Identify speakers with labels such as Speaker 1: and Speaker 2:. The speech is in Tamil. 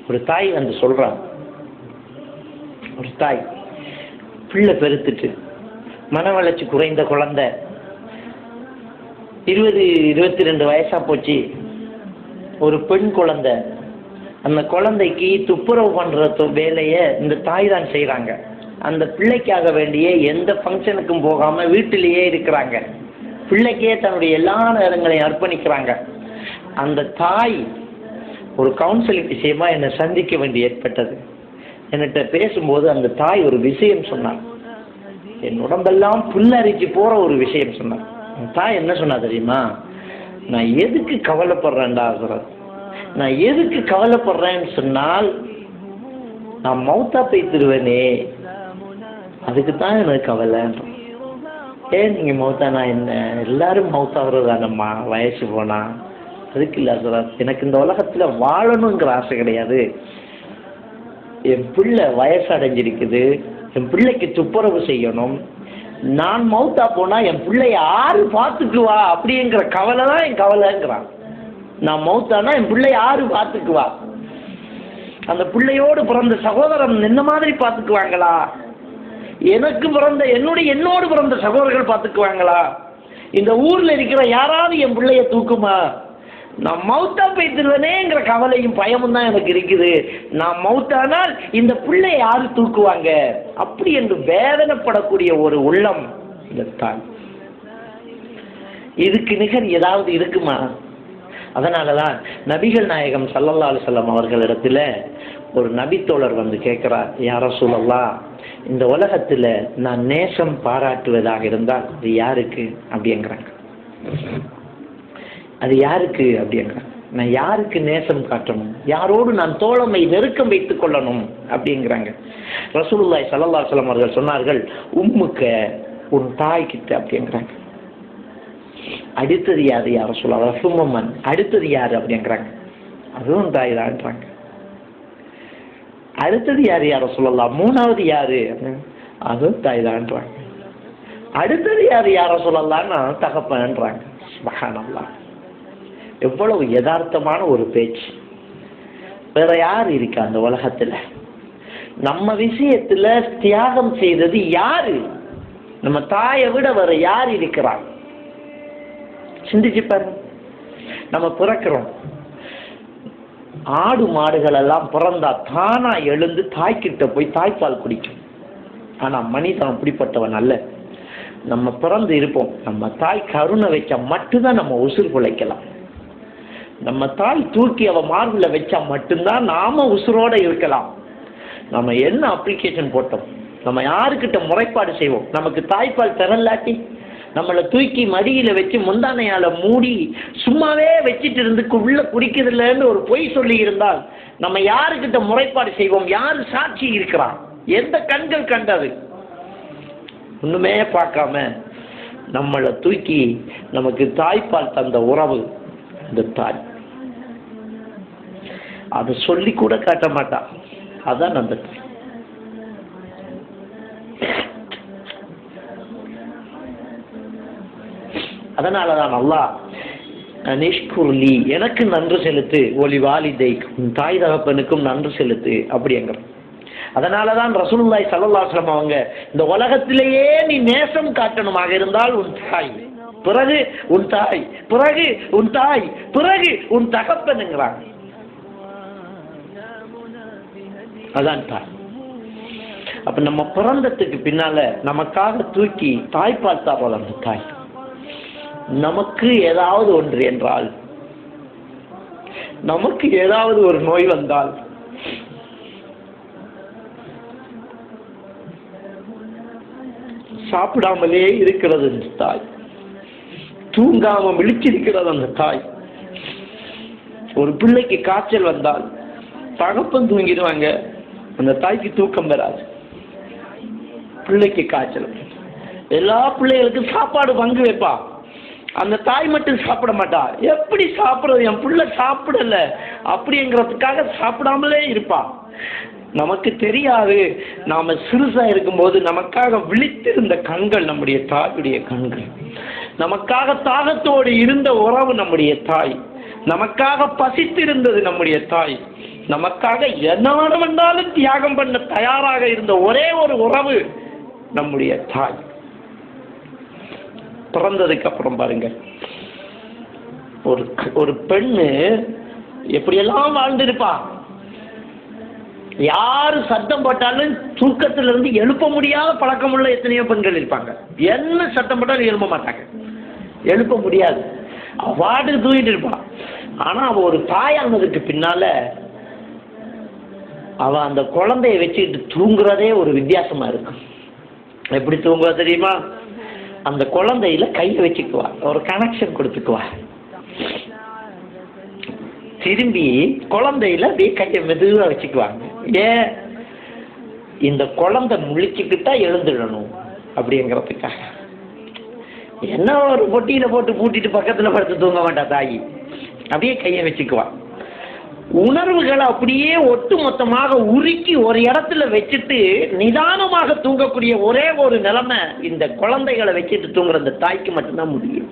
Speaker 1: ஒரு தாய் வந்து சொல்றான், ஒரு தாய் பிள்ளை பெருத்துட்டு மன வளர்ச்சி குறைந்த குழந்தை, 20-22 வயசா போச்சு, ஒரு பெண் குழந்தை. அந்த குழந்தைக்கு துப்புரவு பண்ற வேலையை இந்த தாய் தான் செய்யறாங்க. அந்த பிள்ளைக்காக வேண்டிய எந்த ஃபங்க்ஷனுக்கும் போகாம வீட்டிலேயே இருக்கிறாங்க. பிள்ளைக்கே தன்னுடைய எல்லா நேரங்களையும் அர்ப்பணிக்கிறாங்க. அந்த தாய் ஒரு கவுன்சிலிங் விஷயமா என்னை சந்திக்க வேண்டி ஏற்பட்டது. என்கிட்ட பேசும்போது அந்த தாய் ஒரு விஷயம் சொன்னார். என் உடம்பெல்லாம் புல்லரிச்சு போற ஒரு விஷயம் சொன்னார். அந்த தாய் என்ன சொன்னா தெரியுமா? நான் எதுக்கு கவலைப்படுறேன்டா, நான் எதுக்கு கவலைப்படுறேன்னு சொன்னால், நான் மௌத்தா போய்த்திருவேனே, அதுக்கு தான் எனக்கு கவலை. ஏன் நீங்க மௌத்தானா என்ன? எல்லாரும் மௌத்தாகிறதானம்மா வயசு போனா. அதுக்கு இல்லை சார், எனக்கு இந்த உலகத்துல வாழணுங்கிற ஆசை கிடையாது. என் பிள்ளை வயசு அடைஞ்சிருக்குது, என் பிள்ளைக்கு துப்புரவு செய்யணும். நான் மௌத்தா போனா என் பிள்ளைய யாரு பார்த்துக்குவா அப்படிங்கிற கவலை தான் என் கவலைங்கிறான். நான் மௌத்தானா என் பிள்ளை யாரு பார்த்துக்குவா? அந்த பிள்ளையோடு பிறந்த சகோதரன் என்ன மாதிரி பார்த்துக்குவாங்களா? எனக்கு பிறந்த என்னோடு பிறந்த சகோதரர்கள் பார்த்துக்குவாங்களா? இந்த ஊர்ல இருக்கிற யாராவது என் பிள்ளைய தூக்குமா? நான் மௌத்தா போய்த்திருவேனேங்கிற கவலையும் பயமும் தான் எனக்கு இருக்குது. நான் மௌத்தானால் இந்த பிள்ளை யாரு தூக்குவாங்க அப்படி என்று வேதனைப்படக்கூடிய ஒரு உள்ளம் இந்த தாய். இதுக்கு நிகர் ஏதாவது இருக்குமா? அதனாலதான் நபிகள் நாயகம் ஸல்லல்லாஹு அலைஹி வஸல்லம் அவர்களிடத்துல ஒரு நபித்தோழர் வந்து கேட்கிறார், யா ரசூலல்லாஹ், இந்த உலகத்துல நான் நேசம் பாராட்டுவதாக இருந்தால் அது யாருக்கு அப்படிங்கிறாங்க. அது யாருக்கு அப்படிங்கிறாங்க. நான் யாருக்கு நேசம் காட்டணும், யாரோடு நான் தோழமை நெருக்கம் வைத்துக் கொள்ளணும் அப்படிங்கிறாங்க. ரசூலுல்லாஹி ஸல்லல்லாஹு அலைஹி வஸல்லம் அவர்கள் சொன்னார்கள், உம்முக்க, உன் தாய் கிட்ட அப்படிங்கிறாங்க. அடுத்தது யாரு? யார சொல்ல சும்மன், அடுத்தது யாரு அப்படிங்கிறாங்க. அதுவும் தாய் தான்றாங்க. அடுத்தது யாரு? யார சொல்லலாம். மூணாவது யாரு? அதுவும் தாய் தான்றாங்க. அடுத்தது யாரு? யார சொல்லலாம்னா தகப்பன்றாங்க. சுப்ஹானல்லாஹ், எவ்வளவு யதார்த்தமான ஒரு பேச்சு. வேற யார் இருக்கா அந்த உலகத்துல? நம்ம விஷயத்துல தியாகம் செய்தது யாரு? நம்ம தாயை விட வேற யார் இருக்கிறார்? சிந்திச்சு பாருங்க. நம்ம பிறக்கிறோம், ஆடு மாடுகள் எல்லாம் பிறந்தா தானா எழுந்து தாய்கிட்ட போய் தாய்ப்பால் குடிக்கும். ஆனா மனிதன் அப்படிப்பட்டவன் அல்ல. நம்ம பிறந்து இருப்போம், நம்ம தாய் கருணை வச்சா மட்டும்தான் நம்ம உசுர் பிழைக்கலாம். நம்ம தாய் தூக்கி அவ மார்பில் வச்சா மட்டும்தான் நாம உசுரோட இருக்கலாம். நம்ம என்ன அப்ளிகேஷன் போட்டோம், நம்ம யாருக்கிட்ட முறைப்பாடு செய்வோம்? நமக்கு தாய்ப்பால் தரலாட்டி நம்மளை தூக்கி மடியில வச்சு முந்தானையால மூடி சும்மாவே வச்சிட்டு இருந்து உள்ள குடிக்கிறதுலன்னு ஒரு பொய் சொல்லி இருந்தால் நம்ம யாருக்கிட்ட முறைப்பாடு செய்வோம்? யாரு சாட்சி இருக்கிறான்? எந்த கண்கள் கண்டது? ஒண்ணுமே பார்க்காம நம்மளை தூக்கி நமக்கு தாய்ப்பால் தந்த உறவு இந்த தாய். அதை சொல்லி கூட காட்ட மாட்டான். அதான் அந்த தாய். அதனாலதான் அல்லாஹ் நிஷ்குர்லி, எனக்கு நன்றி செலுத்து, ஒலி வாலிதை, தாய் தகப்பனுக்கும் நன்றி செலுத்து அப்படிங்கிற. அதனாலதான் ரசூலுல்லாஹி ஸல்லல்லாஹு அலைஹி வஸல்லம் அவங்க இந்த உலகத்திலேயே நீ நேசம் காட்டணுமாக இருந்தால் உன் தாய், பிறகு உன் தாய், பிறகு உன் தாய், பிறகு உன் தகப்பனுங்கிறாங்க. அதான் தாய். அப்ப நம்ம பிறந்ததுக்கு பின்னால நமக்காக தூக்கி தாய்ப்பால் தர்றது அந்த தாய். நமக்கு ஏதாவது ஒன்று என்றால், நமக்கு ஏதாவது ஒரு நோய் வந்தால், சாப்பிடாமலே இருக்கிறது அந்த தாய், தூங்காம விழிச்சிருக்கிறது அந்த தாய். ஒரு பிள்ளைக்கு காய்ச்சல் வந்தால் தகப்பன் தூங்கிடுவாங்க, அந்த தாய்க்கு தூக்கம் வராது. பிள்ளைக்கு காய்ச்சல், எல்லா பிள்ளைகளுக்கும் சாப்பாடு பங்கு வைப்பா, அந்த தாய் மட்டும் சாப்பிட மாட்டா. எப்படி சாப்பிடுறது? என் பிள்ளை சாப்பிடல அப்படிங்கிறதுக்காக சாப்பிடாமலே இருப்பா. நமக்கு தெரியாது, நாம சிறுசா இருக்கும்போது நமக்காக விழித்திருந்த கண்கள் நம்முடைய தாயுடைய கண்கள், நமக்காக தாகத்தோடு இருந்த உறவு நம்முடைய தாய், நமக்காக பசித்திருந்தது நம்முடைய தாய். நமக்காக என்ன வேண்டாலும் தியாகம் பண்ண தயாராக இருந்த ஒரே ஒரு உறவு நம்முடைய தாய். பிறந்ததுக்கு அப்புறம் பாருங்க, ஒரு பெண்ணு எப்படியெல்லாம் வாழ்ந்திருப்பா. யாரு சத்தம் போட்டாலும் தூக்கத்துல இருந்து எழுப்ப முடியாத பழக்கமுள்ள எத்தனையோ பெண்கள் இருப்பாங்க. என்ன சத்தம் போட்டாலும் எழுப்ப மாட்டாங்க, எழுப்ப முடியாது, வாட்டுக்கு தூங்கிட்டு இருப்பான். ஆனா அவ ஒரு தாயானதுக்கு பின்னால அவ அந்த குழந்தைய வச்சுக்கிட்டு தூங்குறதே ஒரு வித்தியாசமா இருக்கும். எப்படி தூங்குவா தெரியுமா? அந்த குழந்தையில கையை வச்சுக்குவா, ஒரு கனெக்ஷன் கொடுத்துக்குவா, திரும்பி குழந்தையில அப்படியே கையை மெதுவா வச்சுக்குவாங்க. ஏன்? இந்த குழந்தை முழிச்சுக்கிட்டா எழுந்துடணும் அப்படிங்கிறதுக்காக. என்ன ஒரு பொட்டியில போட்டு பூட்டிட்டு பக்கத்துல படுத்து தூங்க மாட்டா தாயி, அப்படியே கையை வச்சுக்குவா. உணர்வுகளை அப்படியே ஒட்டு மொத்தமாக உருக்கி ஒரு இடத்துல வச்சுட்டு நிதானமாக தூங்கக்கூடிய ஒரே ஒரு நிலைமை இந்த குழந்தைகளை வச்சுட்டு தூங்குற அந்த தாய்க்கு மட்டும்தான் முடியும்.